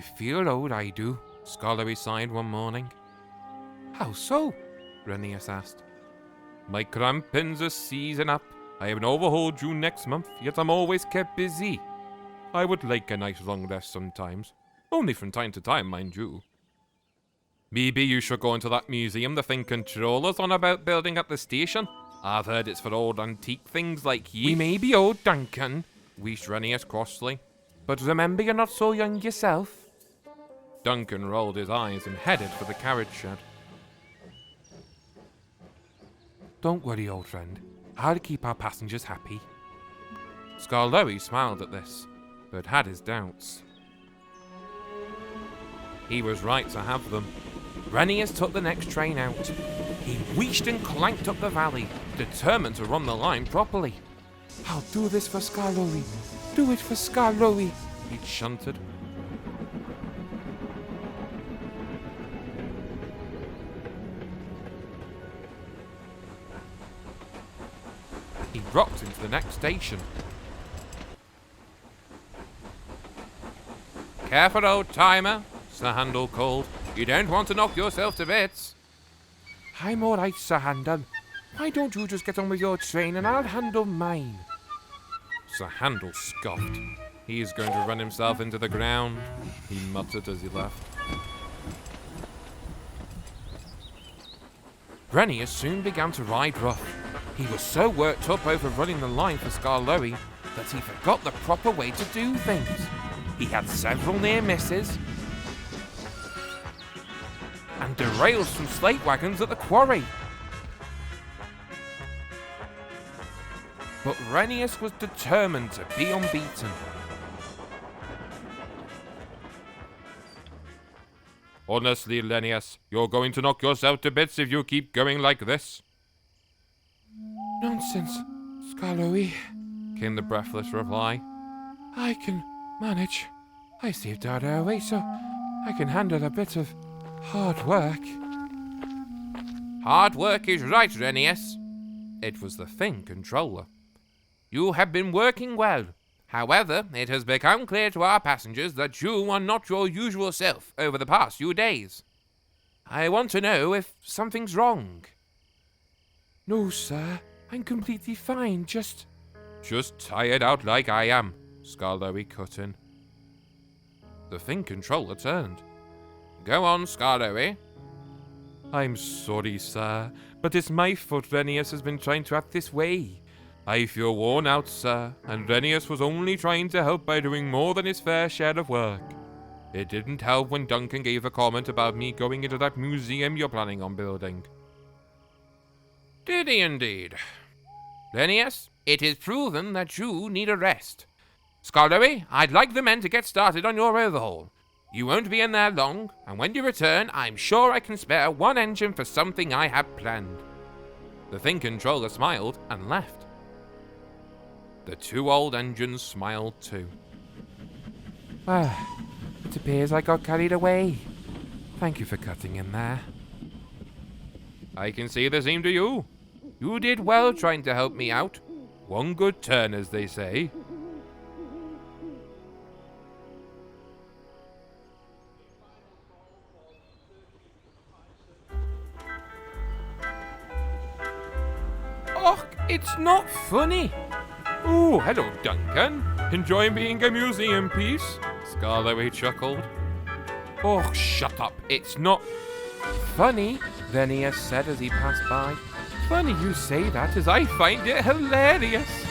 I feel old, I do, Skarloey sighed one morning. How so? Rheneas asked. My crampons are seizing up. I have an overhaul due next month, yet I'm always kept busy. I would like a nice long rest sometimes. Only from time to time, mind you. Maybe you should go into that museum the thing controller's on about building at the station. I've heard it's for old antique things like ye. We may be old, Duncan, wheezed Rheneas crossly. But remember you're not so young yourself. Duncan rolled his eyes and headed for the carriage shed. Don't worry, old friend. I'll keep our passengers happy. Skarloey smiled at this, but had his doubts. He was right to have them. Rheneas took the next train out. He wheeshed and clanked up the valley, determined to run the line properly. I'll do this for Skarloey. Do it for Skarloey, he chanted. He rocked into the next station. Careful, old timer, Sir Handel called. You don't want to knock yourself to bits. I'm all right, Sir Handel. Why don't you just get on with your train and I'll handle mine? Sir Handel scoffed. He's going to run himself into the ground, he muttered as he left. Rheneas soon began to ride rough. He was so worked up over running the line for Skarloey that he forgot the proper way to do things. He had several near misses and derailed some slate wagons at the quarry. But Rheneas was determined to be unbeaten. Honestly, Rheneas, you're going to knock yourself to bits if you keep going like this. Nonsense, Skarloey, came the breathless reply. I can manage. I saved harder away, so I can handle a bit of hard work. Hard work is right, Rheneas. It was the thing controller. You have been working well. However, it has become clear to our passengers that you are not your usual self over the past few days. I want to know if something's wrong. No, sir. I'm completely fine, just tired out like I am, Skarloey cut in. The thing controller turned. Go on, Skarloey. I'm sorry, sir, but it's my fault Rheneas has been trying to act this way. I feel worn out, sir, and Rheneas was only trying to help by doing more than his fair share of work. It didn't help when Duncan gave a comment about me going into that museum you're planning on building. Did he indeed? Rheneas, it is proven that you need a rest. Skarloey, I'd like the men to get started on your overhaul. You won't be in there long, and when you return, I'm sure I can spare one engine for something I have planned. The thing controller smiled and left. The two old engines smiled too. Well, it appears I got carried away. Thank you for cutting in there. I can see the same to you. You did well trying to help me out. One good turn, as they say. Oh, it's not funny. Oh, hello, Duncan. Enjoying being a museum piece? Skarloey chuckled. Oh, shut up. It's not funny, Rheneas said as he passed by. Funny you say that, as I find it hilarious.